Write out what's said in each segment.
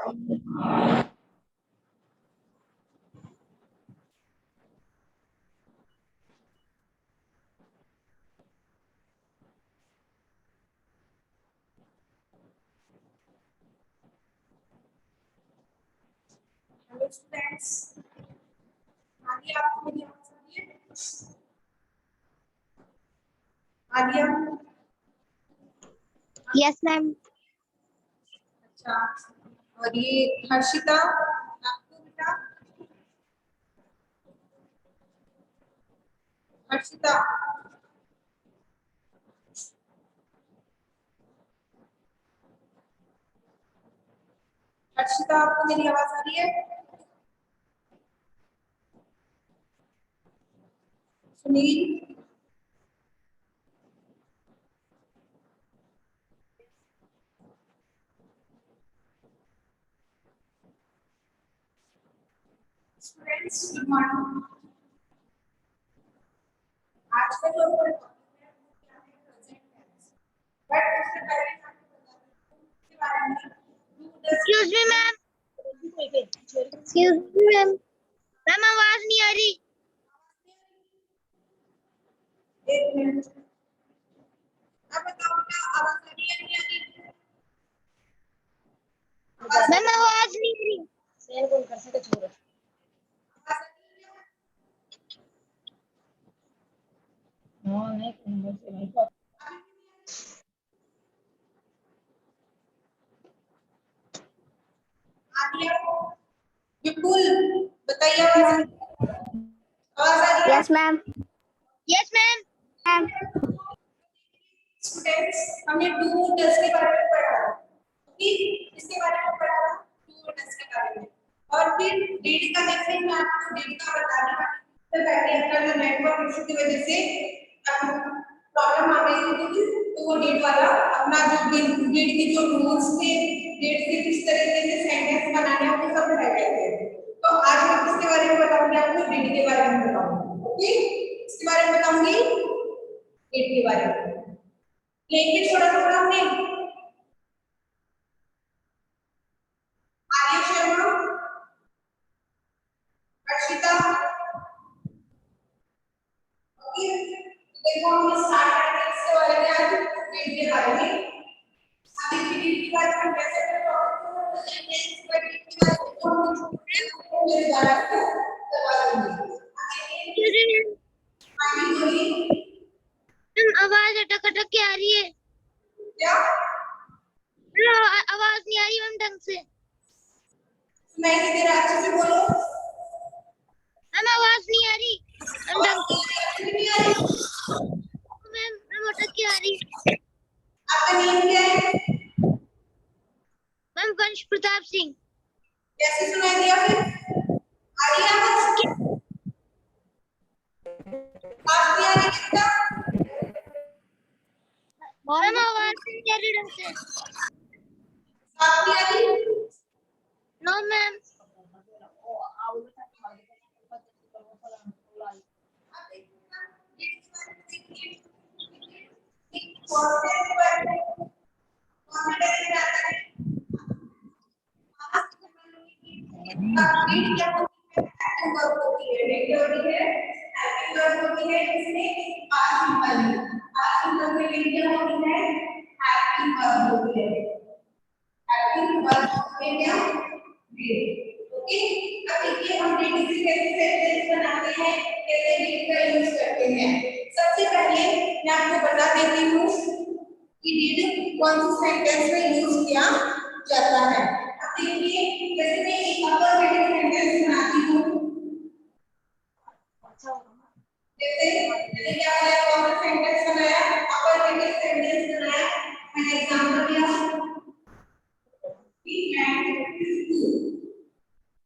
Hello students, आगे आपको मेरी आवाज आ रही है? आलिया? Yes ma'am. अच्छा, और ये हर्षिता आपको बेटा? हर्षिता हर्षिता आपको मेरी आवाज आ रही है? सुनील? Students good morning. आज का जो टॉपिक है वो क्या है? Present tense. बट उससे पहले मैं आपको बता दूं इसके बारे में excuse me ma'am. Excuse me ma'am. Ma'am आवाज नहीं आ रही। एक मिनट। अब बताओ क्या आवाज आ रही है नहीं आ रही? मैम आवाज नहीं आ रही। शेयर कौन कर सके छोड़। विपुल बताइए आवाज आ रही है? Yes ma'am. Yes ma'am. Students हमने डू डज के बारे में पढ़ा, ठीक? इसके बारे में पढ़ा डू डज के बारे में। और फिर डेट का देखते हैं, मैं आपको डेट का बताने वाली तो पहले अपना नेटवर्क इशू की वजह से प्रॉब्लम आ गई थी, तो वो डेट वाला अपना जो डेट के जो रूल्स थे, डेट से किस तरीके से सेंटेंस बनाने हैं वो सब रह गए थे। तो आज मैं किसके बारे में बताऊंगी? आपको डेट के बारे में बताऊंगी। ओके, इसके बारे में बताऊंगी, डेट के बारे में। लेकिन छोड़ा थोड़ा हमने आर्य शर्मा, अर्शिता, ओके। देखो हम स्टार्ट करते हैं इसके बारे में, आज डेट के बारे में। अभी डेट की बात हम कैसे करते हैं, पर डेट की बात हम मेरे द्वारा करवा दूंगी। आगे बोलिए। मैम आवाज अटक अटक के आ रही है। क्या आवाज नहीं आ रही मैम ढंग से। मैं किधर अच्छे से बोलो। मैम आवाज नहीं आ रही मैम ढंग से। नहीं आ रही। मैम मैम अटक के आ रही है। आपका नाम क्या है? मैम वंश प्रताप सिंह। कैसे सुनाई दिया फिर? आ रही है आवाज? आवाज नहीं आ रही कितना? मैम आवाज नहीं आ रही ढंग से। साफ नहीं आ रही? No ma'am. सबसे पहले मैं आपको बता देती हूँ कि डिड कौन से सेंटेंस में यूज किया जाता है। अब देखिए, जैसे मैं एक अपर वेटिंग सेंटेंस बनाती हूँ, जैसे क्या है, कौन सा सेंटेंस बनाया? अपर वेटिंग सेंटेंस बनाया। मैंने एग्जांपल दिया, he went to school,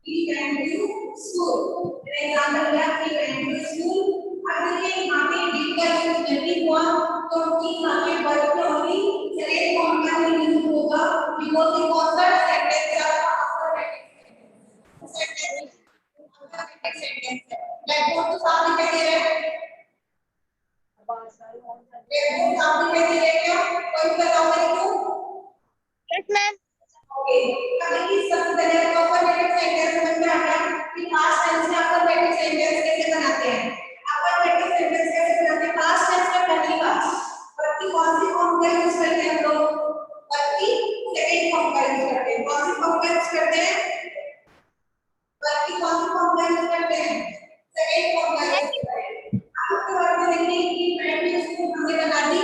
he went to school। मैंने एग्जांपल दिया, he went to school। अब देखिए यहाँ पे did का यूज नहीं हुआ, तो यहाँ पे वर्ब में ओनली सेकंड फॉर्म का यूज होगा, बिकॉज़ ये कौन सा सेंटेंस है? अपर वेटिंग सेंटेंस। सेंटेंस है। ब्लैकबोर्ड तो साफ दिखाई दे रहा है। ब्लैकबोर्ड साफ दिखाई दे रहा है क्या? कोई बताओ मेरे को। Yes ma'am. ओके अभी सब पहले अफर्मेटिव सेंटेंस समझ में आ गया कि पास्ट टेंस में अफर्मेटिव सेंटेंस कैसे बनाते हैं। अफर्मेटिव सेंटेंस कैसे बनाते हैं? पास्ट टेंस में पहली बार वर्ब की कौन सी फॉर्म का यूज करते हैं हम लोग? वर्ब की सेकंड फॉर्म का यूज करते हैं। कौन सी फॉर्म का यूज करते हैं? वर्ब की कौन सी फॉर्म का यूज करते हैं? सेकंड फॉर्म का यूज करते हैं। आपके वर्ब में देखिए कि मैंने इसको हमने बना दी,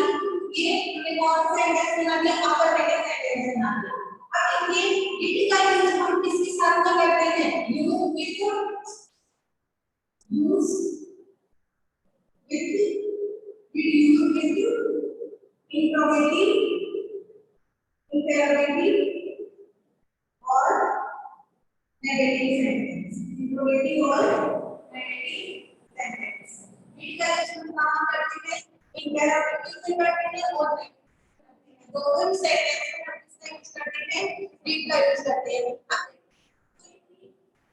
ये हमने कौन सा सेंटेंस बना दिया? अफर्मेटिव सेंटेंस बना दिया। अब देखिए डिड का यूज हम किसके साथ में करते हैं? यूज विद इंटरोगेटिव और नेगेटिव सेंटेंस। इंटरोगेटिव और नेगेटिव सेंटेंस। डिड का यूज हम कहां करते हैं? इंटरोगेटिव से करते हैं और दोनों सेंटेंस में हम किसका यूज करते हैं? डिड का यूज करते हैं।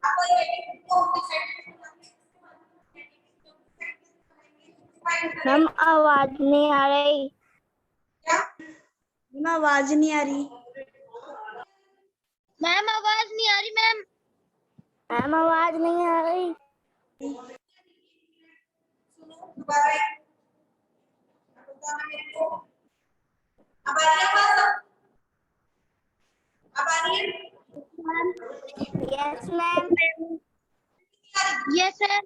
अब ये नेगेटिव को हम सेंटेंस मैम आवाज नहीं आ रही। क्या? मैम आवाज नहीं आ रही। मैम आवाज नहीं आ रही। मैम आवाज नहीं आ रही। सुनो दोबारा बताना मेरे को। अब आ रही है आवाज? अब आ रही है? Yes ma'am. Yes sir.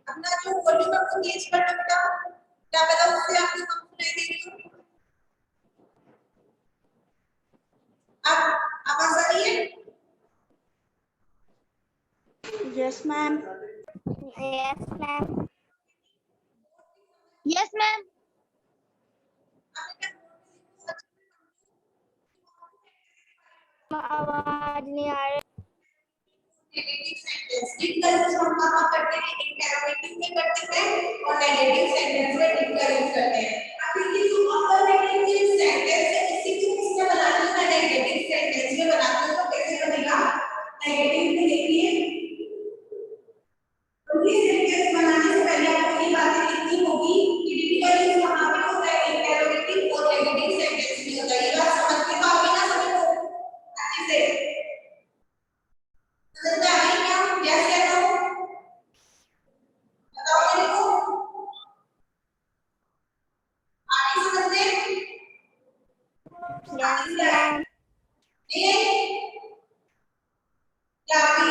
अपना जो वॉल्यूम है वो तेज करना बेटा, क्या पता उससे आपको कम सुनाई दे रही हो। अब आवाज आ रही है? Yes ma'am. Yes ma'am. Yes ma'am. आवाज नहीं आ रही। नेगेटिव सेंटेंस डिड का यूज हम कहां करते हैं? इंटरोगेटिव में करते हैं और नेगेटिव सेंटेंस में डिड का यूज करते हैं। अब देखिए जो अफर्मेटिव सेंटेंस है इसी को किसमें बनाते हैं? नेगेटिव सेंटेंस में बनाते हैं। तो कैसे बनेगा? नेगेटिव में देखिए तो ये सेंटेंस बनाने से पहले आपको ये बातें लिखनी होगी कि डिड का यूज कहां पे होता है? इंटरोगेटिव और नेगेटिव सेंटेंस में होता है। ये बात समझ में तो आ गई ना सभी को अच्छे से? समझ में आ गई क्या? यस या नो? बताओ मेरे को। आगे समझ में? Yes ma'am. ये क्या भी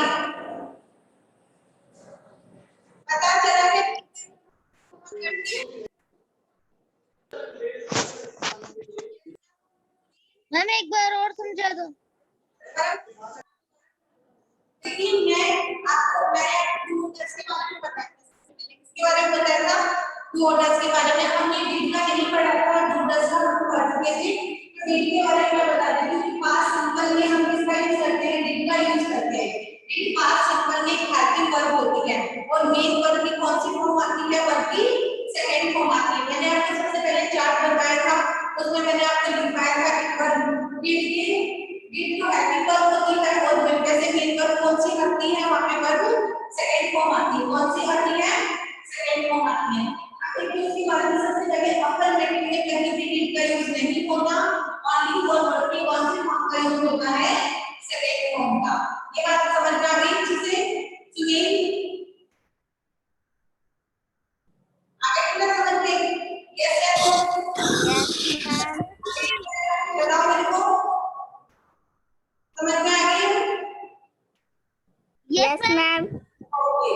पता चला कि मैम एक बार और समझा दो। लेकिन मैं टू ऑर्डर्स के बारे में बताया किसके बारे में बताया था? टू ऑर्डर्स के बारे में। हमने डिड का नहीं पढ़ा था, टू ऑर्डर्स का हम पढ़ चुके थे। तो डिड के बारे में बता देती हूँ कि पास्ट सिंपल में हम किसका यूज करते हैं? डिड का यूज करते हैं। डिड पास्ट सिंपल में हेल्पिंग वर्ब होती है और मेन वर्ब की कौन सी फॉर्म आती है? वर्ब की सेकंड फॉर्म आती है। मैंने आपको सबसे पहले चार्ट बताया था, उसमें मैंने आपको दिखाया था कि वर्ब डिड जो हेल्पिंग वर्ब होती है और वैसे मेन वर्ब कौन सी आती है? वहां पे वर्ब सेकंड फॉर्म आती है। कौन सी आती है? सेकंड फॉर्म आती है। अब देखिए उसके बाद में सबसे पहले अफर्मेटिव में कहीं भी डिड का यूज नहीं होता, ओनली फॉर वर्ब की कौन सी फॉर्म का यूज होता है? सेकंड फॉर्म का। ये बात समझ में आ गई अच्छे से? सुनिए आगे कितना समझ गए? यस या नो? Yes ma'am. बताओ मेरे को समझ में आ गई? Yes ma'am. ओके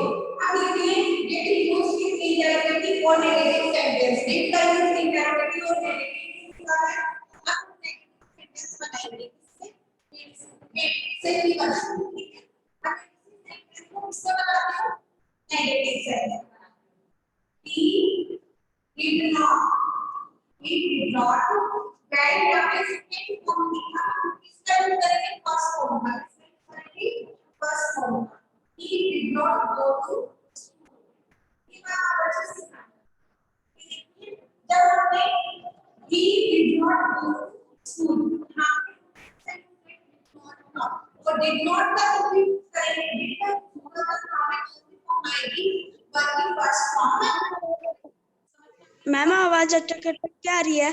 अब देखिए डिड यूज की इंटरोगेटिव और नेगेटिव सेंटेंस। डिड का यूज इंटरोगेटिव और नेगेटिव का है। अब नेगेटिव सेंटेंस बनाएंगे से भी बनाएंगे, ठीक है? अब इसी सेंटेंस को किससे बनाते हो? Negative sentence he did not write down his name on the इसका यूज करेंगे फर्स्ट फॉर्म का। First form he did not go to school। ये बात आप अच्छे से समझिए। जब हमने he did not go to school यहाँ पे और did not का भी करेंगे। did का पूरा फॉर्म आएगी वर्ब की फर्स्ट फॉर्म। मैम आवाज अटक अटक क्या आ रही है?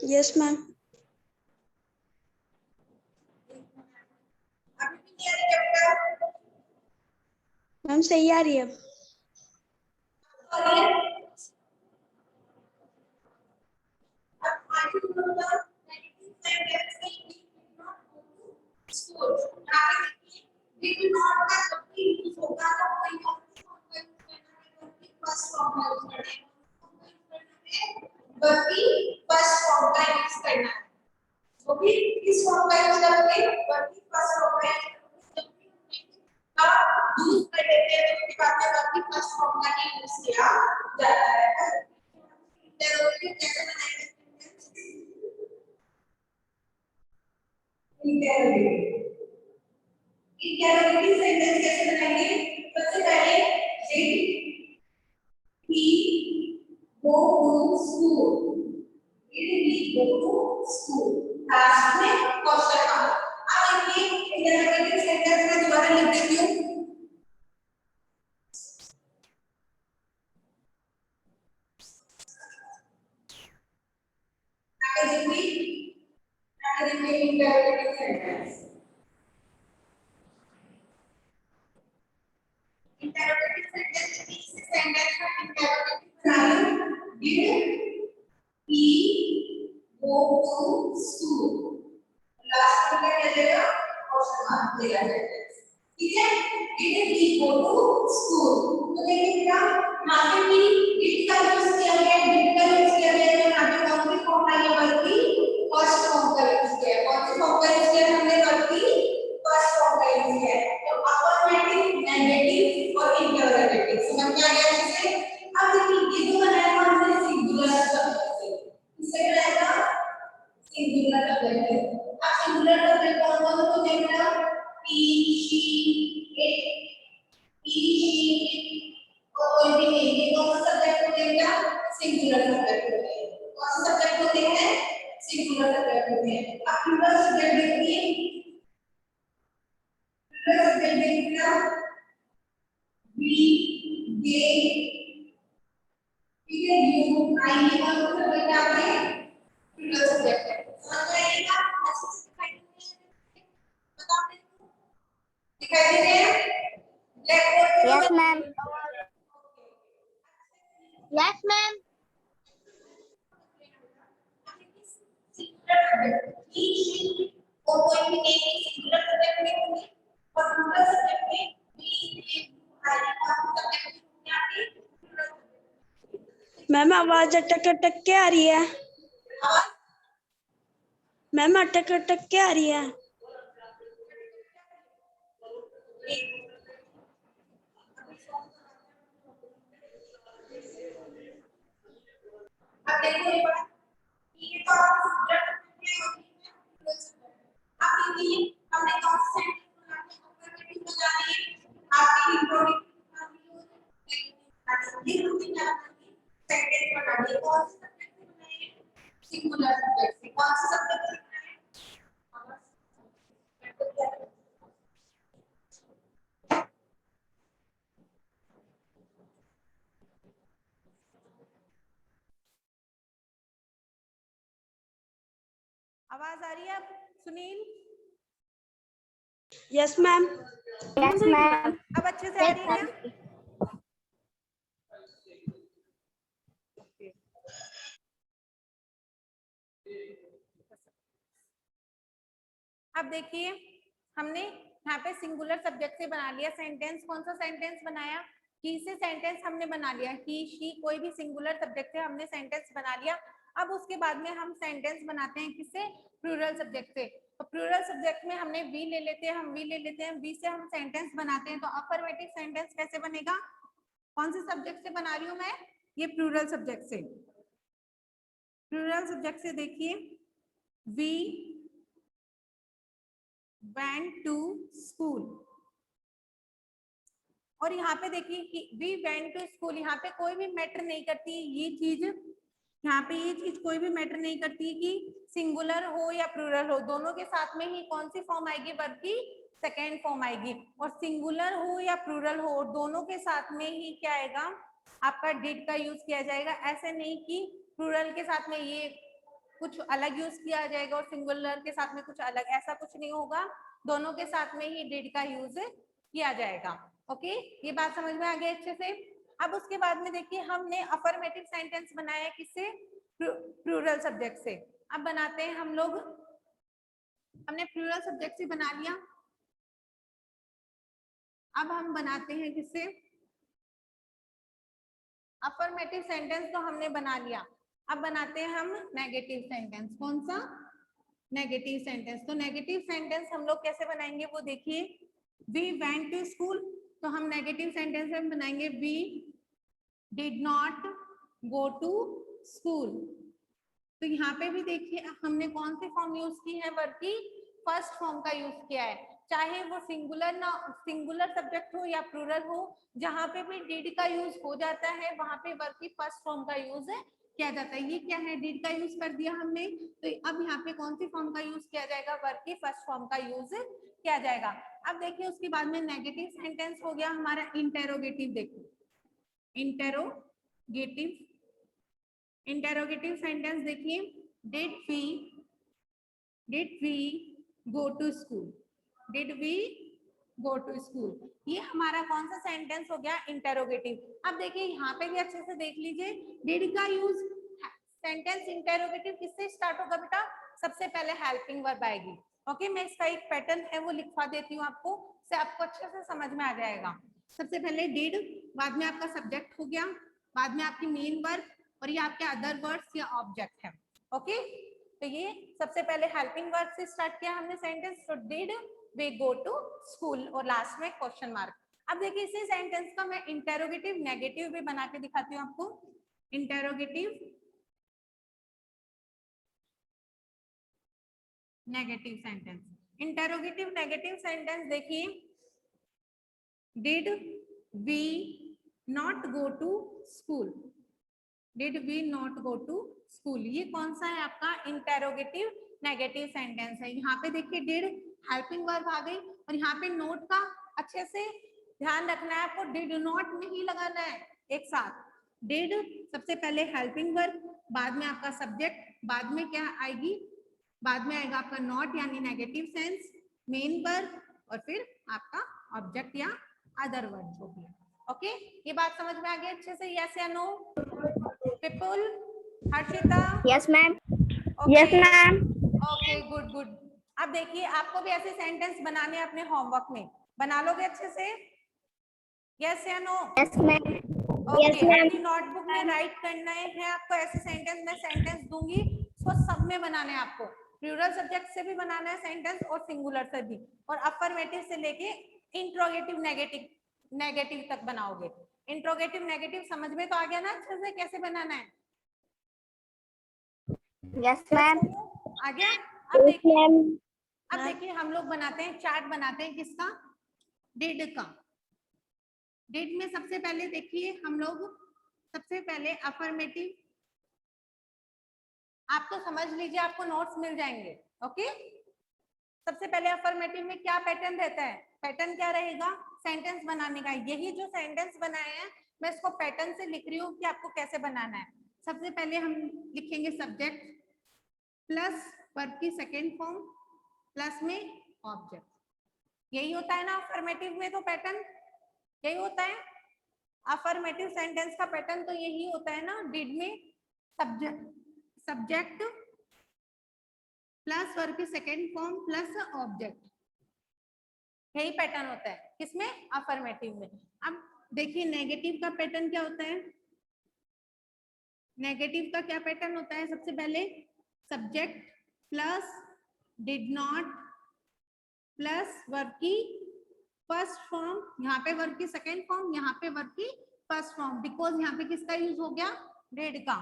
Yes ma'am. अभी भी नहीं आ रही चैप्टर? मैम सही आ रही है अब। आ रही है? अब आगे बोलूंगा नेगेटिव सेंटेंस में we did not go to school। यहाँ पे देखिए we do not का जब भी यूज होगा तो कोई और फॉर्म का यूज करना है, बल्कि फर्स्ट फॉर्म का यूज करना है, बल्कि फर्स्ट फॉर्म का यूज करना है। तो भी इस फॉर्म का यूज करोगे, बल्कि फर्स्ट फॉर्म का यूज करोगे, आप यूज कर लेते हैं तो उसके बाद में बल्कि फर्स्ट फॉर्म का ही यूज किया जाता है। इंटरोगेटिव कैसे बनाएंगे? इंटरोगेटिव सेंटेंस कैसे बनाएंगे? सबसे पहले did he go to school? Did he go to school? Last में क्वेश्चन मार्क। अब देखिए इंटरोगेटिव सेंटेंस में दोबारा लिख देती हूँ। Interrogative sentence interrogative sentence is a sentence का interrogative बनाइए। Did he go to school? Last में क्या लगेगा? क्वेश्चन मार्क देगा sentence। ठीक है? Did he go to school? तो देखिए बेटा यहाँ पे भी did का यूज किया गया है, did का यूज किया गया है, तो यहाँ पे कौन सी फॉर्म आई है? बल्कि फर्स्ट फॉर्म का यूज किया है। कौन सी फॉर्म का यूज किया है हमने? बल्कि फर्स्ट फॉर्म का यूज किया है। तो अफर्मेटिव, नेगेटिव और इंटरोगेटिव समझ में आ गया इसे? अब देखिए ये जो बनाया था हमने सिंगुलर सब्जेक्ट से, इसे बनाया सिंगुलर सब्जेक्ट से। अब सिंगुलर सब्जेक्ट कौन कौन से देखना? he she it, he she और कोई भी नहीं, ये कौन सा सब्जेक्ट होते हैं? सिंगुलर सब्जेक्ट होते हैं। कौन से सब्जेक्ट होते हैं? सिंगुलर सब्जेक्ट होते हैं। अब प्लूरल सब्जेक्ट देखिए, प्लूरल सब्जेक्ट देखिए we they, ठीक है, you I ये कौन सा सब्जेक्ट आते हैं? प्लूरल सब्जेक्ट है। समझ में आएगा? ऐसे दिखाई देंगे, बता दे दिखाई देंगे ब्लैक बोर्ड पे। Yes ma'am. Yes ma'am. और कोई भी एक सिंगुलर सब्जेक्ट में होंगे और प्लूरल सब्जेक्ट में we they you I subject में आते हैं। मैम आवाज अटक अटक के आ रही है। मैम अटक अटक के आ रही है। अब देखो एक बार ये तो आप ये हमने कौन से सेंटेंस बनाने बना दिए? आपकी इंट्रोडक्शन ये हमने क्या सेंटेंस बना दिए। कौन से सब्जेक्ट से बनाए? सिंगुलर सब्जेक्ट से। कौन से सब्जेक्ट से बनाए? आवाज आ रही है अब Sunil? Yes ma'am. Yes ma'am. अब अच्छे से आ रही है? अब देखिए हमने यहाँ पे सिंगुलर सब्जेक्ट से बना लिया सेंटेंस। कौन सा सेंटेंस बनाया? ही से सेंटेंस हमने बना लिया। ही शी कोई भी सिंगुलर सब्जेक्ट से हमने सेंटेंस बना लिया। अब उसके बाद में हम सेंटेंस बनाते हैं किससे? प्लूरल सब्जेक्ट से। तो प्लूरल सब्जेक्ट में हमने वी ले लेते हैं, हम वी ले लेते हैं, वी से हम सेंटेंस बनाते हैं। तो अफर्मेटिव सेंटेंस कैसे बनेगा? कौन से सब्जेक्ट से बना रही हूँ मैं? ये प्लूरल सब्जेक्ट से। प्लूरल सब्जेक्ट से देखिए वी went to school। और यहाँ पे देखिए कि we went to school, यहाँ पे कोई भी मैटर नहीं करती ये चीज। यहाँ पे ये चीज कोई भी मैटर नहीं करती कि सिंगुलर हो या प्लूरल हो, दोनों के साथ में ही कौन सी फॉर्म आएगी? वर्ब की सेकेंड फॉर्म आएगी। और सिंगुलर हो या प्लूरल हो, दोनों के साथ में ही क्या आएगा? आपका डिड का यूज किया जाएगा। ऐसे नहीं कि प्लूरल के साथ में ये कुछ अलग यूज किया जाएगा और सिंगुलर के साथ में कुछ अलग, ऐसा कुछ नहीं होगा, दोनों के साथ में ही डिड का यूज किया जाएगा। ओके, ये बात समझ में आ गई अच्छे से। अब उसके बाद में देखिए हमने अफर्मेटिव सेंटेंस बनाया है किससे, प्लूरल सब्जेक्ट से। अब बनाते हैं हम लोग, हमने प्लूरल सब्जेक्ट से बना लिया, अब हम बनाते हैं किससे, अफर्मेटिव सेंटेंस तो हमने बना लिया, अब बनाते हैं हम नेगेटिव सेंटेंस। कौन सा, नेगेटिव सेंटेंस। तो नेगेटिव सेंटेंस हम लोग कैसे बनाएंगे वो देखिए, वी वेंट टू स्कूल, तो हम नेगेटिव सेंटेंस में बनाएंगे we did not go to school. तो यहाँ पे भी देखिए हमने कौन सी फॉर्म यूज की है, वर्ब की फर्स्ट फॉर्म का यूज किया है, चाहे वो सिंगुलर ना, सिंगुलर सब्जेक्ट हो या प्लूरल हो, जहां पे भी डिड का यूज हो जाता है वहां पे वर्ब की फर्स्ट फॉर्म का यूज किया जाता है। ये क्या है, डिड का यूज कर दिया हमने, तो अब यहाँ पे कौन सी फॉर्म का यूज किया जाएगा, वर्ब की फर्स्ट फॉर्म का यूज किया जाएगा। अब देखिए उसके बाद में नेगेटिव सेंटेंस हो गया हमारा इंटेरोगेटिव। देखो इंटेरोगेटिव, इंटेरोगेटिव सेंटेंस देखिए, did we go to school, did we go to school, ये हमारा कौन सा सेंटेंस हो गया, इंटेरोगेटिव। अब देखिए यहाँ पे भी अच्छे से देख लीजिए, डिड का यूज, सेंटेंस इंटेरोगेटिव किससे स्टार्ट होगा बेटा, सबसे पहले हेल्पिंग वर्ब आएगी। ओके, मैं इसका एक पैटर्न है वो लिखवा देती हूँ आपको, से आपको अच्छे से समझ में आ जाएगा। सबसे पहले डिड, बाद में आपका सब्जेक्ट हो गया, बाद में आपकी मेन वर्ब, और ये आपके अदर वर्ड्स या ऑब्जेक्ट है। ओके, तो ये सबसे पहले हेल्पिंग वर्ब से स्टार्ट किया हमने सेंटेंस, तो did we go to school, और लास्ट में क्वेश्चन मार्क। अब देखिए इसी सेंटेंस का मैं इंटेरोगेटिव नेगेटिव भी बना के दिखाती हूँ आपको। Interrogative negative sentence, interrogative negative sentence देखिए, did we not go to school, did we not go to school, ये कौन सा है आपका इंटेरोगेटिव नेगेटिव सेंटेंस है। यहाँ पे देखिए डिड हेल्पिंग वर्ब आ गई, और यहाँ पे नोट का अच्छे से ध्यान रखना है आपको, डिड नॉट नहीं लगाना है एक साथ। डिड सबसे पहले हेल्पिंग वर्ब, बाद में आपका सब्जेक्ट, बाद में क्या आएगी, बाद में आएगा आपका नॉट यानी नेगेटिव सेंस, मेन वर्ब, और फिर आपका ऑब्जेक्ट या अदर वर्ड जो भी है। ओके, ये बात समझ में आ गई अच्छे से, यस या no? People, Harshita? Yes ma'am. Okay. Yes ma'am. Okay, good good. अब देखिए आपको भी ऐसे सेंटेंस बनाने अपने होमवर्क में, बना लोगे अच्छे से, यस या नो? Yes ma'am. ओके, अपनी नोटबुक में राइट करना है आपको ऐसे सेंटेंस, मैं सेंटेंस दूंगी उसको सब में बनाना है आपको, प्लूरल सब्जेक्ट से भी बनाना है सेंटेंस और सिंगुलर से भी, और अफर्मेटिव से लेके इंट्रोगेटिव नेगेटिव तक बनाओगे। इंट्रोगेटिव नेगेटिव समझ में तो आ गया ना अच्छे से कैसे बनाना है? Yes ma'am. आ गया। अब देखिए हम लोग बनाते हैं, चार्ट बनाते हैं किसका, डिड का। डिड में सबसे पहले देखिए हम लोग, सबसे पहले अफर्मेटिव, आप तो समझ लीजिए आपको नोट्स मिल जाएंगे। ओके, सबसे पहले अफर्मेटिव में क्या पैटर्न रहता है, पैटर्न क्या रहेगा, सेंटेंस बनाने का। यही जो सेंटेंस बनाए हैं मैं इसको पैटर्न से लिख रही हूँ कि आपको कैसे बनाना है। सबसे पहले हम लिखेंगे सब्जेक्ट प्लस वर्ब की सेकेंड फॉर्म प्लस में ऑब्जेक्ट, यही होता है ना अफर्मेटिव में, तो पैटर्न यही होता है। अफर्मेटिव सेंटेंस का पैटर्न तो यही होता है ना, डिड में सब्जेक्ट प्लस वर्ब की सेकेंड फॉर्म प्लस ऑब्जेक्ट, यही पैटर्न होता है किसमें, अफर्मेटिव में। अब देखिए नेगेटिव का पैटर्न क्या होता है, नेगेटिव का क्या पैटर्न होता है, सबसे पहले subject plus did not plus verb की फर्स्ट फॉर्म, यहाँ पे वर्ब की सेकेंड फॉर्म, यहाँ पे वर्ब की फर्स्ट फॉर्म, बिकॉज यहाँ पे किसका यूज हो गया, डिड का।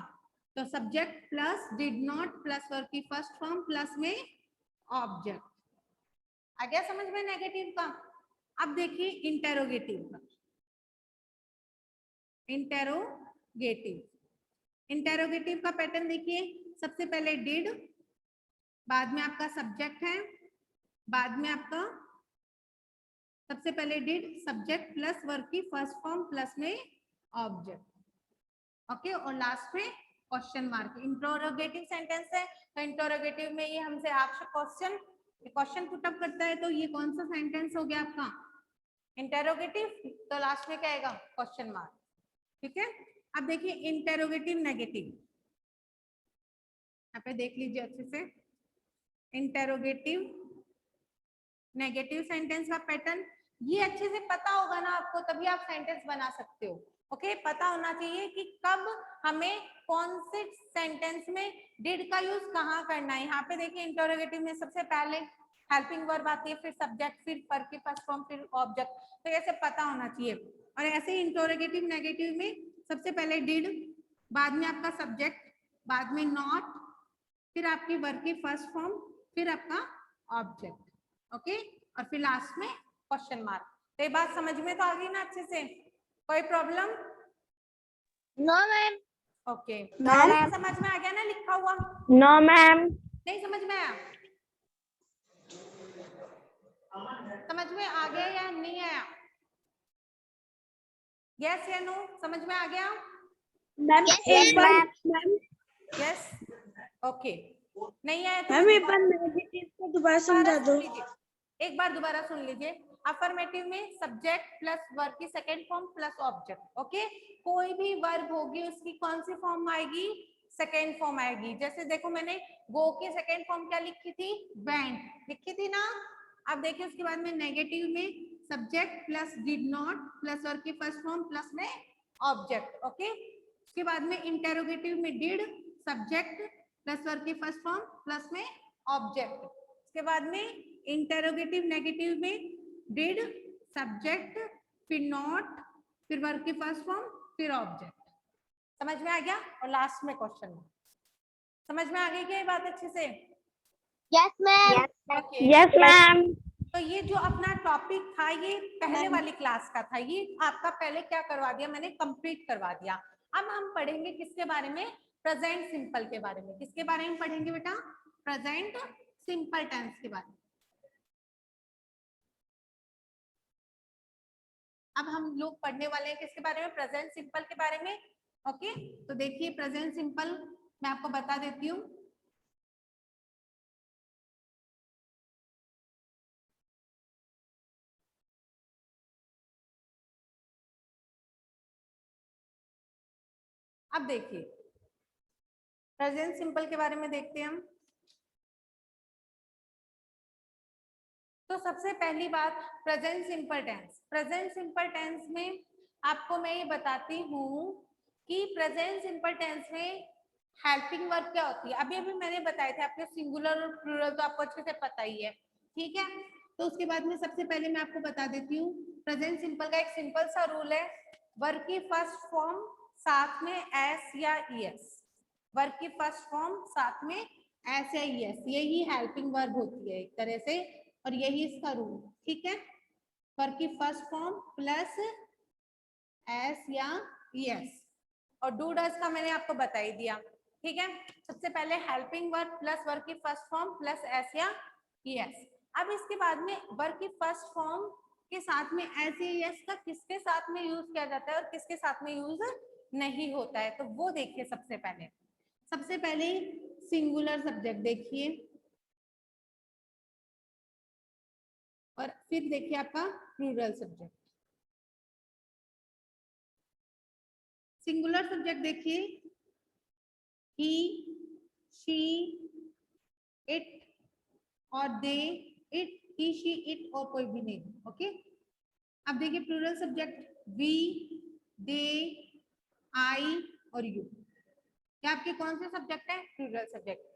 तो subject plus did not plus verb की फर्स्ट फॉर्म प्लस में ऑब्जेक्ट। आ गया समझ में नेगेटिव का। अब देखिए इंटेरोगेटिव का, इंटेरोगेटिव का पैटर्न देखिए, सबसे पहले डिड, बाद में आपका सब्जेक्ट है, बाद में आपका सबसे पहले डिड सब्जेक्ट प्लस वर्ब की फर्स्ट फॉर्म प्लस में ऑब्जेक्ट, ओके, और लास्ट में क्वेश्चन मार्क। इंटरोगेटिव सेंटेंस है तो इंटरोगेटिव में ये हमसे आपसे क्वेश्चन पुटअप करता है, तो ये कौन सा सेंटेंस हो गया आपका इंटरोगेटिव, तो लास्ट में क्या आएगा क्वेश्चन मार्क। ठीक है, अब देखिए इंटरोगेटिव नेगेटिव, यहाँ पे देख लीजिए अच्छे से। इंटरोगेटिव नेगेटिव सेंटेंस का पैटर्न ये अच्छे से पता होगा ना आपको, तभी आप सेंटेंस बना सकते हो। ओके, पता होना चाहिए कि कब हमें कौन से सेंटेंस में डिड का यूज कहाँ करना है। यहाँ पे देखिए इंटरोगेटिव में सबसे पहले हेल्पिंग वर्ब आती है, फिर सब्जेक्ट, फिर वर्ब के फर्स्ट फॉर्म, फिर ऑब्जेक्ट, तो ऐसे पता होना चाहिए। और ऐसे ही इंटरोगेटिव नेगेटिव में सबसे पहले डिड, बाद में आपका सब्जेक्ट, बाद में नॉट, फिर आपकी वर्ब की फर्स्ट फॉर्म, फिर आपका ऑब्जेक्ट। ओके, और फिर लास्ट में क्वेश्चन मार्क। तो ये बात समझ में तो आ गई ना अच्छे से, कोई problem? No ma'am. Okay, ma'am समझ में आ गया ना लिखा हुआ? No ma'am. नहीं समझ में आया? समझ में आ गया या नहीं आया? यस या नो, समझ में आ गया? मैम एक बार मैम यस, ओके। नहीं आया तो मैम एक बार नेगेटिव को दोबारा समझा दो। एक बार दोबारा सुन लीजिए। अफर्मेटिव में सब्जेक्ट प्लस वर्ब की second form plus object. Okay, कोई भी वर्ब होगी उसकी कौन सी फॉर्म आएगी? सेकंड फॉर्म आएगी। जैसे देखो मैंने गो की सेकंड फॉर्म क्या लिखी थी? वेंट लिखी थी ना। अब देखिए उसके बाद में नेगेटिव में subject plus did not plus verb की फर्स्ट फॉर्म प्लस में ऑब्जेक्ट। ओके, उसके बाद में इंटेरोगेटिव में डिड, सब्जेक्ट प्लस वर्ब की फर्स्ट फॉर्म प्लस में ऑब्जेक्ट। उसके बाद में इंटेरोगेटिव नेगेटिव में डिड, सब्जेक्ट, फिर नॉट, फिर वर्ब की फर्स्ट फॉर्म, फिर ऑब्जेक्ट। समझ में आ गया? और लास्ट में क्वेश्चन। समझ में आ गई क्या ये बात अच्छे से? Yes ma'am. Okay, yes ma'am. तो ये जो अपना टॉपिक था ये पहले वाली क्लास का था, ये आपका पहले क्या करवा दिया मैंने? कंप्लीट करवा दिया। अब हम पढ़ेंगे किसके बारे में? प्रेजेंट सिंपल के बारे में। किसके बारे में पढ़ेंगे बेटा? प्रेजेंट सिंपल टेंस के बारे में। अब हम लोग पढ़ने वाले हैं किसके बारे में? प्रेजेंट सिंपल के बारे में। ओके, तो देखिए प्रेजेंट सिंपल मैं आपको बता देती हूँ। अब देखिए प्रेजेंट सिंपल के बारे में देखते हैं हम। तो सबसे पहली बात present simple tense. Present simple tense में आपको मैं ये बताती हूँ कि प्रेजेंट सिंपल टेंस में हेल्पिंग वर्ब क्या होती है। अभी अभी मैंने बताए थे आपके सिंगुलर और प्लूरल तो आपको अच्छे से पता ही है। ठीक है, तो उसके बाद में सबसे पहले मैं आपको बता देती हूँ प्रेजेंट सिंपल का एक सिंपल सा रूल है। वर्ब की फर्स्ट फॉर्म साथ में एस या ईएस, वर्ब की फर्स्ट फॉर्म साथ में एस या ईएस, यही हेल्पिंग वर्ब होती है एक तरह से, और यही इसका रूल। ठीक है, वर्ब की फर्स्ट फॉर्म प्लस एस या ईएस, और डू डज का मैंने आपको बता ही दिया। ठीक है, सबसे पहले हेल्पिंग वर्ब प्लस वर्ब की फर्स्ट फॉर्म प्लस एस या ईएस। अब इसके बाद में वर्ब की फर्स्ट फॉर्म के साथ में एस या ईएस का किसके साथ में यूज किया जाता है और किसके साथ में यूज नहीं होता है, तो वो देखिए। सबसे पहले सिंगुलर सब्जेक्ट देखिए, और फिर देखिए आपका प्लूरल सब्जेक्ट। सिंगुलर सब्जेक्ट देखिए ही, शी, इट और they, it, he, she, it और कोई भी नहीं। ओके, अब देखिए plural subject we, they, I और यू। क्या आपके कौन से सब्जेक्ट है? Plural subject.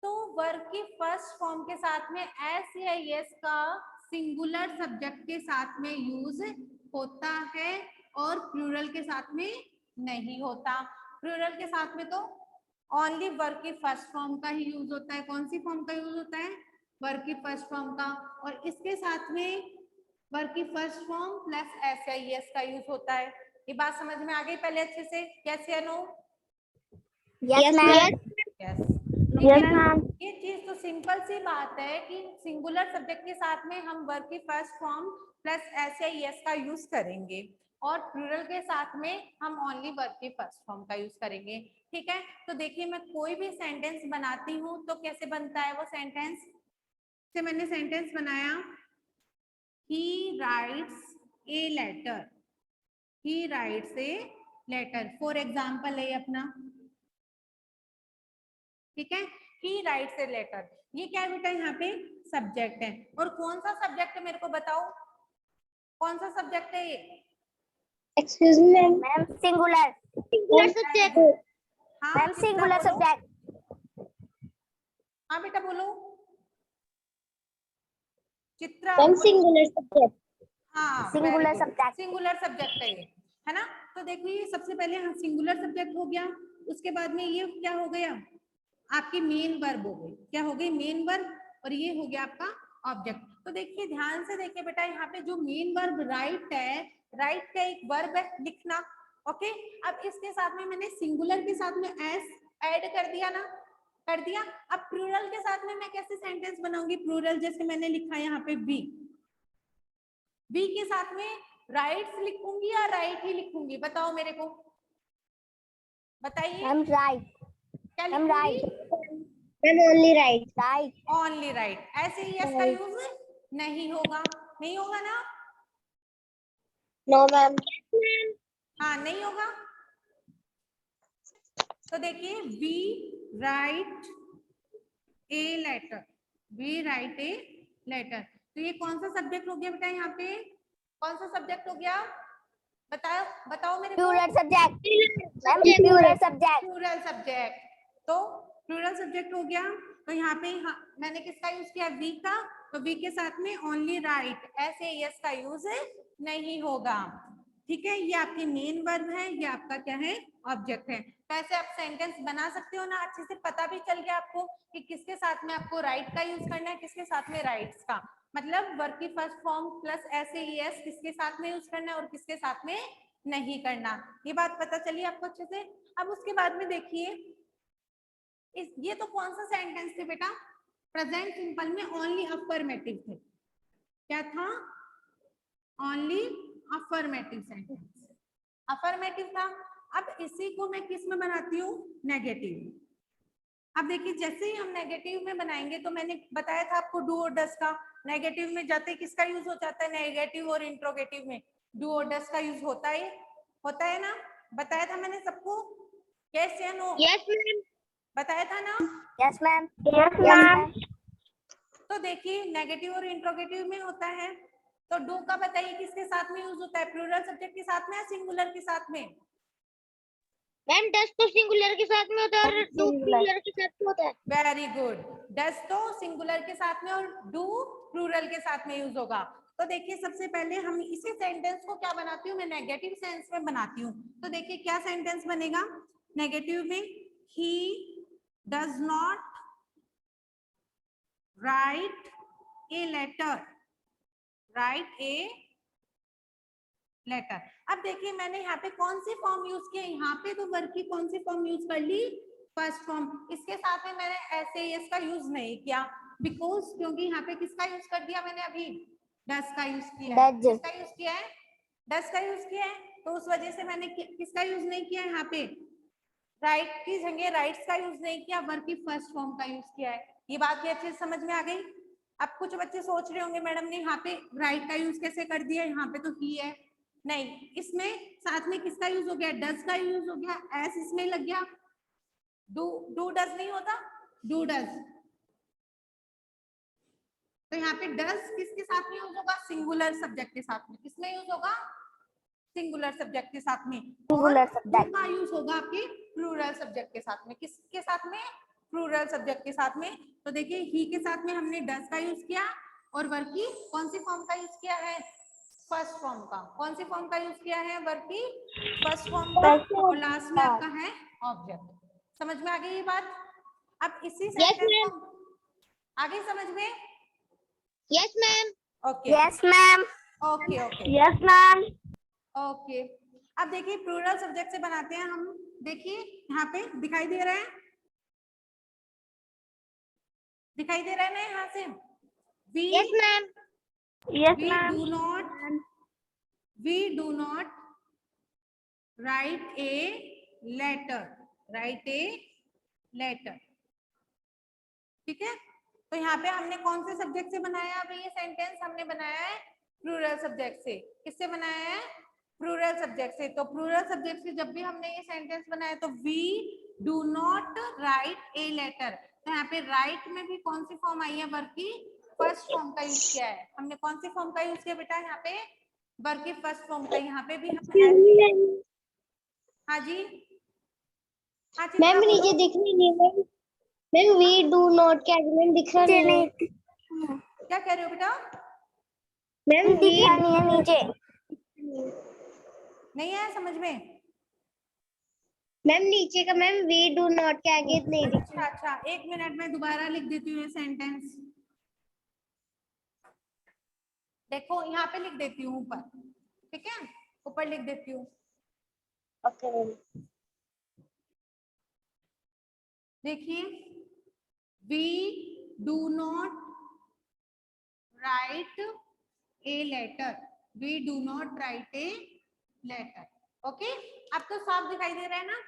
तो वर्ब की फर्स्ट फॉर्म के साथ में एस या एस का सिंगुलर सब्जेक्ट के साथ में यूज होता है और प्लूरल के साथ में नहीं होता। प्लूरल के साथ में तो ओनली वर्ब की फर्स्ट फॉर्म का ही यूज होता है। कौन सी फॉर्म का यूज होता है? वर्ब की फर्स्ट फॉर्म का, और इसके साथ में वर्ब की फर्स्ट फॉर्म प्लस एस या एस का यूज होता है। ये बात समझ में आ गई पहले अच्छे से? यस या no? Yes ma'am. Yes ma'am. ये चीज तो सिंपल सी बात है कि सिंगुलर सब्जेक्ट के साथ में हम वर्ब की फर्स्ट फॉर्म प्लस एस या एस का यूज करेंगे, और प्लूरल के साथ में हम ओनली वर्ब के फर्स्ट फॉर्म का यूज करेंगे। ठीक है, तो देखिए मैं कोई भी सेंटेंस बनाती हूँ तो कैसे बनता है वो सेंटेंस। से मैंने सेंटेंस बनाया, he writes a letter, he writes a letter, for example है अपना। ठीक है, ही राइट्स ए लेटर, ये क्या है बेटा, यहाँ पे सब्जेक्ट है। और कौन सा सब्जेक्ट है मेरे को बताओ, कौन सा सब्जेक्ट है ये? Excuse me ma'am. Ma'am singular. Singular subject. हाँ मैम चित्रा सिंगुलर बोलो। सब्जेक्ट। हाँ बेटा बोलो चित्रा। Ma'am singular subject. हाँ सिंगुलर सब्जेक्ट। सिंगुलर सब्जेक्ट है ये, है ना। तो देखिए सबसे पहले हाँ सिंगुलर सब्जेक्ट हो गया, उसके बाद में ये क्या हो गया, आपकी मेन वर्ब हो गई। क्या हो गई, मेन वर्ब, और ये हो गया आपका ऑब्जेक्ट। तो देखिए ध्यान से देखिए बेटा, यहाँ पे जो मेन वर्ब राइट है, राइट का एक वर्ब है लिखना। ओके, अब इसके साथ में मैंने सिंगुलर के साथ में एस ऐड कर दिया ना, कर दिया। अब प्लूरल के साथ में मैं कैसे सेंटेंस बनाऊंगी, प्लूरल जैसे मैंने लिखा यहाँ पे वी, वी के साथ में राइट्स लिखूंगी या राइट ही लिखूंगी, बताओ मेरे को, बताइए। Ma'am right. क्या मैम लिखूंगी, ma'am only right. Right. Only right. ऐसे ही यस का यूज नहीं होगा, नहीं होगा ना। No ma'am. हाँ नहीं होगा। तो देखिए we write a letter, we write a letter, तो ये कौन सा सब्जेक्ट हो गया बेटा, यहाँ पे कौन सा सब्जेक्ट हो गया, बताओ बताओ मेरे को। Plural subject. Ma'am plural subject. Plural subject, तो प्लूरल सब्जेक्ट हो गया। तो यहाँ पे मैंने किसका यूज किया, वी का, तो वी के साथ में ओनली राइट, ऐसे यस का यूज नहीं होगा। ठीक है, ये आपकी मेन वर्ब है, ये आपका क्या है, ऑब्जेक्ट है। तो ऐसे आप सेंटेंस बना सकते हो ना, अच्छे से पता भी चल गया आपको कि किसके साथ में आपको राइट का यूज करना है, किसके साथ में राइट्स का, मतलब वर्ब की फर्स्ट फॉर्म प्लस ऐसे यस किसके साथ में यूज करना है और किसके साथ में नहीं करना। ये बात पता चली आपको अच्छे से। अब उसके बाद में देखिए ये तो कौन सा सेंटेंस थे बेटा, प्रेजेंट सिंपल में ओनली अफर्मेटिव थे। क्या था, ओनली अफर्मेटिव सेंटेंस, अफर्मेटिव था। अब इसी को मैं किस में बनाती हूँ, नेगेटिव। अब देखिए जैसे ही हम नेगेटिव में बनाएंगे, तो मैंने बताया था आपको डू और डस का, नेगेटिव में जाते किसका यूज हो जाता है, नेगेटिव और इंट्रोगेटिव में डू और डस का यूज होता है ना, बताया था मैंने सबको, यस या नो, यस मैम। बताया था ना। Yes ma'am. Yes yes ma'am. Ma'am. तो देखिए नेगेटिव और इंट्रोगेटिव में होता है, तो डू का बताइए किसके साथ में यूज होता है, प्लूरल सब्जेक्ट के साथ में या सिंगुलर के साथ में। मैम डस तो सिंगुलर के साथ में होता है और डू प्लूरल के साथ में होता है। वेरी गुड, डस तो सिंगुलर के साथ में और डू प्लूरल के साथ में यूज होगा। तो देखिए सबसे पहले हम इसी सेंटेंस को क्या बनाती हूँ, मैं नेगेटिव सेंस में बनाती हूँ। तो देखिए क्या सेंटेंस बनेगा नेगेटिव में, he does not write a letter, write a letter. अब देखिए मैंने यहाँ पे कौन सी फॉर्म यूज की है, यहाँ पे तो वर्ब की कौन सी फॉर्म यूज कर ली, फर्स्ट फॉर्म। इसके साथ में मैंने ऐसे यस का यूज नहीं किया, बिकॉज क्योंकि यहाँ पे किसका यूज कर दिया मैंने अभी, डस का यूज किया है। डज। किसका यूज किया है, डस का यूज किया है, तो उस वजह से मैंने किसका यूज नहीं किया यहाँ पे, राइट की जगह राइट्स का यूज नहीं किया, वर्ब की फर्स्ट फॉर्म का यूज किया है। ये बात भी अच्छे से समझ में आ गई। अब कुछ बच्चे सोच रहे होंगे मैडम ने यहाँ पे राइट का यूज कैसे कर दिया, यहाँ पे तो ही है, नहीं, इसमें साथ में किसका यूज हो गया, डज का यूज हो गया, एस इसमें लग गया, डू डज नहीं होता, डू डज। तो यहाँ पे डज किसके साथ में यूज होगा, सिंगुलर सब्जेक्ट के साथ में, किसमें यूज होगा, सिंगुलर सब्जेक्ट के साथ में। सिंगुलर और सब्जेक्ट का यूज होगा आपके प्लूरल सब्जेक्ट के साथ में, किसके साथ में, प्लूरल सब्जेक्ट के साथ में। तो देखिए ही के साथ में हमने डज का यूज किया और वर्ब की कौन सी फॉर्म का यूज किया है, फर्स्ट फॉर्म का। कौन सी फॉर्म का यूज किया है, वर्ब की फर्स्ट फॉर्म का, और लास्ट में आपका है ऑब्जेक्ट। समझ में आ गई ये बात। अब इसी सेंटेंस को आगे समझ में, yes ma'am. Okay yes ma'am. Okay okay yes ma'am. Okay. अब देखिए प्लूरल सब्जेक्ट से बनाते हैं हम, देखिए यहाँ पे दिखाई दे रहा है, दिखाई दे रहा है ना यहाँ से, yes ma'am. Yes we ma'am. do not, we do not write a letter, write a letter. ठीक है, तो यहाँ पे हमने कौन से सब्जेक्ट से बनाया अभी ये सेंटेंस? हमने बनाया है प्लूरल सब्जेक्ट से। किससे बनाया है? प्लूरल सब्जेक्ट से। तो प्लूरल सब्जेक्ट से जब भी हमने ये सेंटेंस बनाया तो we do not write a letter, तो यहाँ पे राइट में भी कौन सी फॉर्म आई है? वर्ब की फर्स्ट फॉर्म का यूज किया है हमने। कौन सी फॉर्म का यूज किया बेटा? यहाँ पे वर्ब की फर्स्ट फॉर्म का। यहाँ पे भी हम हाँ जी, हाँ मैम चित्रा नीचे बोलो। दिख नहीं है ma'am. Ma'am we do not के आगे मैम दिख रहा नहीं है। क्या कह रहे हो बेटा? मैम वी दिख रहा नहीं है नीचे। नहीं आया समझ में? मैम नीचे का मैम वी डू नॉट के आगे नहीं दिख अच्छा अच्छा, एक मिनट में दोबारा लिख देती हूँ ये सेंटेंस। देखो यहाँ पे लिख देती हूँ ऊपर, ठीक है, ऊपर लिख देती हूँ। Okay ma'am. देखिए, we do not write a letter, we do not write a letter. Okay, अब तो साफ दिखाई दे रहा है ना?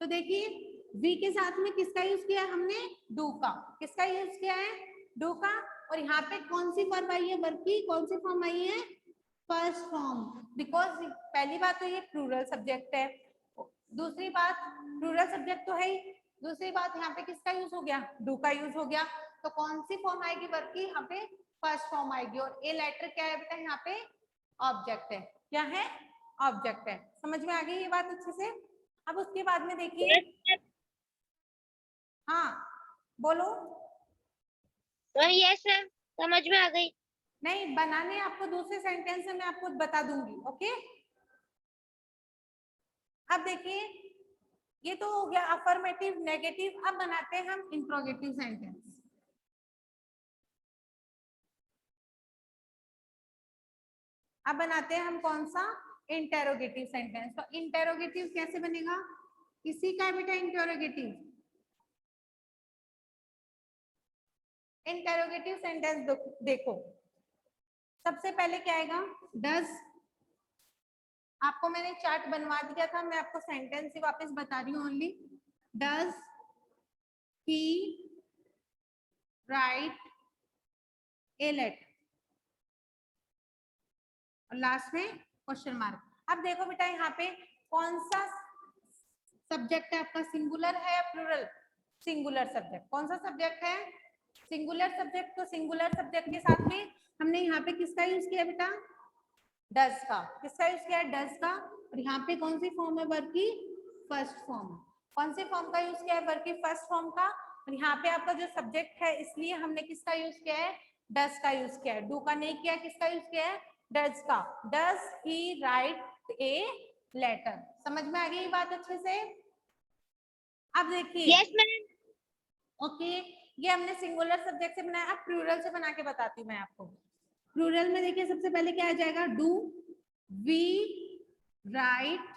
तो देखिए, वी के साथ में किसका यूज किया हमने? डू का। किसका यूज किया है? डू का। और यहाँ पे कौन सी फॉर्म आई है? वर्ब की कौन सी फॉर्म आई है? First form. बिकॉज पहली बात तो ये प्लूरल सब्जेक्ट है, दूसरी बात प्लूरल सब्जेक्ट तो है ही, दूसरी बात यहाँ पे किसका यूज हो गया? डू का यूज हो गया। तो कौन सी फॉर्म आएगी वर्ब की? यहाँ पे फर्स्ट फॉर्म आएगी। और ए लेटर क्या है बेटा? यहाँ पे ऑब्जेक्ट है। क्या है? ऑब्जेक्ट है। समझ में आ गई ये बात अच्छे से? अब उसके बाद में देखिए, हाँ बोलो। यस मैम समझ में आ गई। नहीं बनाने आपको दूसरे सेंटेंस में मैं आपको बता दूंगी। ओके, अब देखिए, ये तो हो गया अफर्मेटिव नेगेटिव। अब बनाते हैं हम इंट्रोगेटिव सेंटेंस। अब बनाते हैं हम कौन सा? Interrogative sentence. तो इंटेरोगेटिव कैसे बनेगा? किसी का बेटा इंटेरोगेटिव? इंटेरोगेटिव सेंटेंस देखो, सबसे पहले क्या आएगा? डज। आपको मैंने चार्ट बनवा दिया था, मैं आपको सेंटेंस ही वापस बता रही हूँ only. Does he write a letter, और लास्ट में क्वेश्चन मार्क। अब देखो बेटा, यहाँ पे कौन सा सब्जेक्ट है आपका? सिंगुलर है या प्लूरल? Singular subject. कौन सा सब्जेक्ट है? Singular subject. तो सिंगुलर सब्जेक्ट के साथ में हमने यहाँ पे किसका यूज किया बेटा? डज का। किसका यूज किया है? डज का। और यहाँ पे कौन सी फॉर्म है वर्ब की? First form. कौन सी फॉर्म का यूज किया है? वर्ब की फर्स्ट फॉर्म का। और यहाँ पे आपका जो सब्जेक्ट है, इसलिए हमने किसका यूज किया है? डज का यूज किया है। डू का नहीं किया। किसका यूज किया है? डज का। Does he write a letter. समझ में आ गई ये बात अच्छे से? अब देखिए, यस मैम। ओके, ये हमने सिंगुलर सब्जेक्ट से बनाया। अब प्लूरल से बना के बताती हूँ मैं आपको। प्लूरल में देखिए, सबसे पहले क्या आ जाएगा? Do we write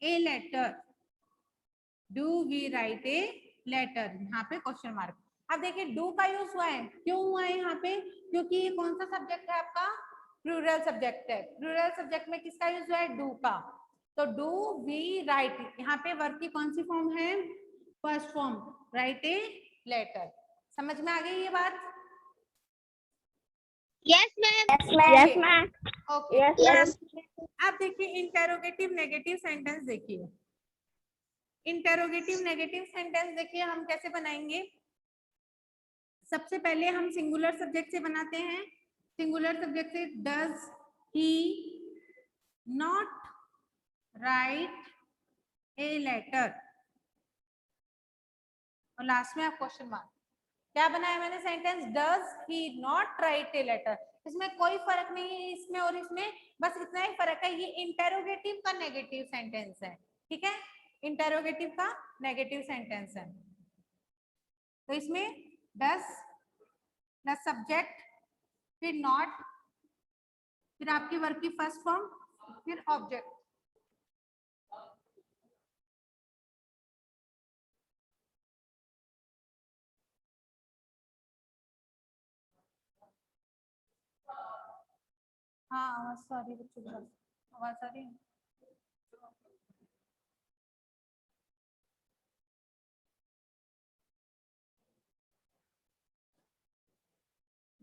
a letter, do we write a letter, यहाँ पे क्वेश्चन मार्क। अब देखिए, डू का यूज हुआ है। क्यों हुआ है यहाँ पे? क्योंकि ये कौन सा सब्जेक्ट है आपका? प्लूरल सब्जेक्ट है। प्लूरल सब्जेक्ट में किसका यूज हुआ है? डू का। तो डू वी राइट, यहाँ पे वर्ब की कौन सी फॉर्म है? First form, write a letter. समझ में आ गई ये बात? Yes ma'am. Yes, ma'am. Okay, Yes, ma'am. अब देखिए इंटेरोगेटिव नेगेटिव सेंटेंस। देखिए, इंटेरोगेटिव नेगेटिव सेंटेंस देखिए हम कैसे बनाएंगे। सबसे पहले हम सिंगुलर सब्जेक्ट से बनाते हैं। सिंगुलर सब्जेक्ट से does he not write a letter, और लास्ट में आप क्वेश्चन मार्क। क्या बनाया मैंने sentence? Does he not write a letter. इसमें कोई फर्क नहीं है इसमें और इसमें, बस इतना ही फर्क है, ये इंटेरोगेटिव का नेगेटिव सेंटेंस है। ठीक है, इंटेरोगेटिव का नेगेटिव सेंटेंस है। तो इसमें डज प्लस सब्जेक्ट, फिर नॉट, फिर आपकी वर्ब की फर्स्ट फॉर्म, फिर ऑब्जेक्ट। हाँ आवाज आ रही है बच्चों की, आवाज आ रही है।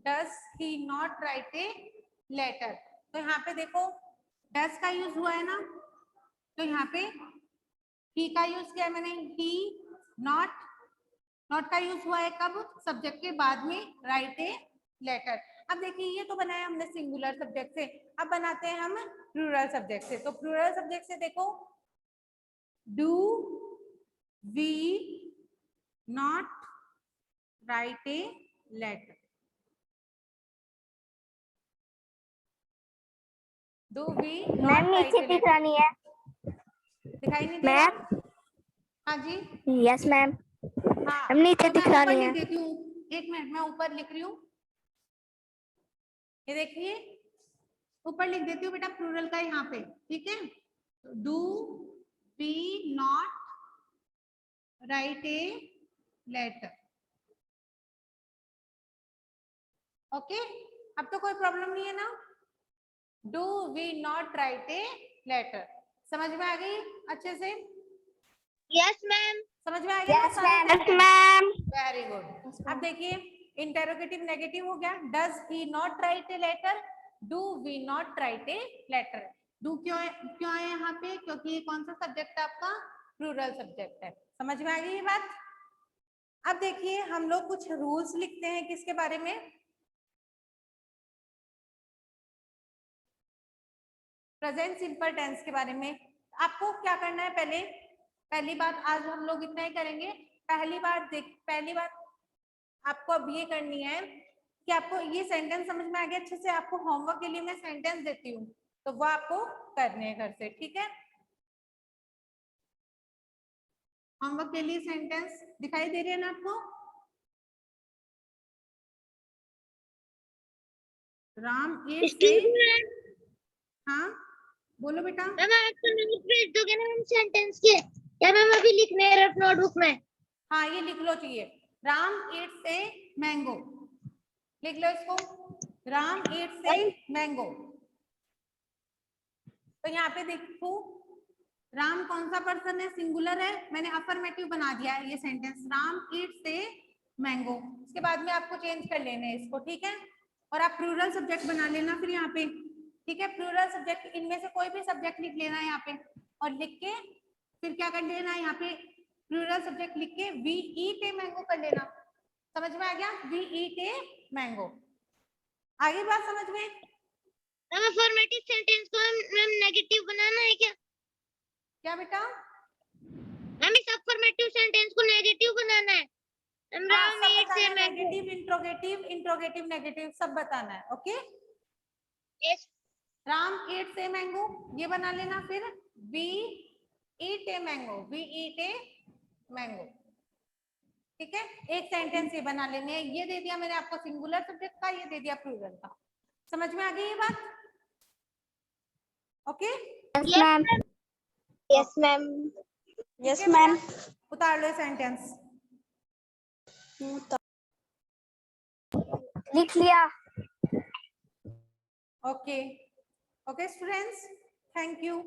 Does he not write a letter. तो यहाँ पे देखो डज का यूज हुआ है ना, तो यहाँ पे ही का यूज किया है मैंने, ही नॉट, नॉट का यूज हुआ है कब, सब्जेक्ट के बाद में राइट ए लेटर। अब देखिए ये तो बनाया हमने सिंगुलर सब्जेक्ट से, अब बनाते हैं हम प्लूरल सब्जेक्ट से। तो प्लूरल सब्जेक्ट से देखो do we not write a letter, do we ma'am नीचे दिख रहा नहीं है। दिखाई नहीं दे रहा? मैम हाँ जी, यस मैम, हाँ मैम नीचे तो दिख मैं रहा ऊपर नहीं लिख है। देती हूँ, एक मिनट मैं ऊपर लिख रही हूँ, ये देखिए ऊपर लिख देती हूँ बेटा प्लूरल का यहाँ पे, ठीक है। Do we not write a letter, okay. अब तो कोई प्रॉब्लम नहीं है ना, do we not write a letter, समझ में आ गई अच्छे से? Yes ma'am. समझ में आ गया? Yes ma'am, yes ma'am. Very good. अब देखिए इंटेरोगेटिव नेगेटिव हो गया, does he not write a letter, do we not write a letter. Do क्यों है यहाँ पे, क्योंकि ये कौन सा सब्जेक्ट है आपका, प्लूरल सब्जेक्ट है। समझ में आ गई ये बात? अब देखिए हम लोग कुछ रूल्स लिखते हैं किसके बारे में, प्रेजेंट सिंपल टेंस के बारे में। आपको क्या करना है, पहली बात आज हम लोग इतना ही करेंगे। पहली बात आपको अब ये करनी है कि आपको ये सेंटेंस समझ में आ गया अच्छे से, आपको होमवर्क के लिए मैं सेंटेंस देती हूँ तो वो आपको करने हैं घर से, ठीक है। होमवर्क के लिए सेंटेंस दिखाई दे रही है ना आपको? राम ए से, हाँ बोलो बेटा। मैम आपको नोट भेज दोगे ना मैम सेंटेंस के, या मैम अभी लिखने हैं नोटबुक में? हाँ ये लिख लो चाहिए, राम eats a मैंगो, लिख लो इसको, राम eats a मैंगो। तो यहाँ पे देखो राम कौन सा पर्सन है, सिंगुलर है, मैंने अफर्मेटिव बना दिया है ये sentence, Ram eats a mango. इसके बाद में आपको चेंज कर लेना है इसको, ठीक है। और आप प्लूरल सब्जेक्ट बना लेना फिर यहाँ पे, ठीक है। प्लूरल सब्जेक्ट इनमें से कोई भी सब्जेक्ट लिख लेना है यहाँ पे, और लिख के फिर क्या कर लेना है यहाँ पे, प्लूरल सब्जेक्ट लिख के वी ईट ए मैंगो कर लेना। समझ में आ गया, वी ईट ए मैंगो। आगे बात समझ में? मैम अफर्मेटिव सेंटेंस को मैम नेगेटिव बनाना है क्या? क्या बेटा? मैम इस अफर्मेटिव सेंटेंस को नेगेटिव बनाना है। Ram eats a mango। Negative, interrogative, negative सब बताना है, okay. Yes. Ram eats a mango ये बना लेना, फिर we eat a mango, we eat a mango, ठीक है। एक सेंटेंस ये बना लेने हैं, ये दे दिया मैंने आपको सिंगुलर सब्जेक्ट का, ये दे दिया प्लूरल का। समझ में आ गई ये बात? Okay yes ma'am, yes ma'am. Yes ma'am. उतार लो सेंटेंस, लिख लिया। Okay okay students, thank you.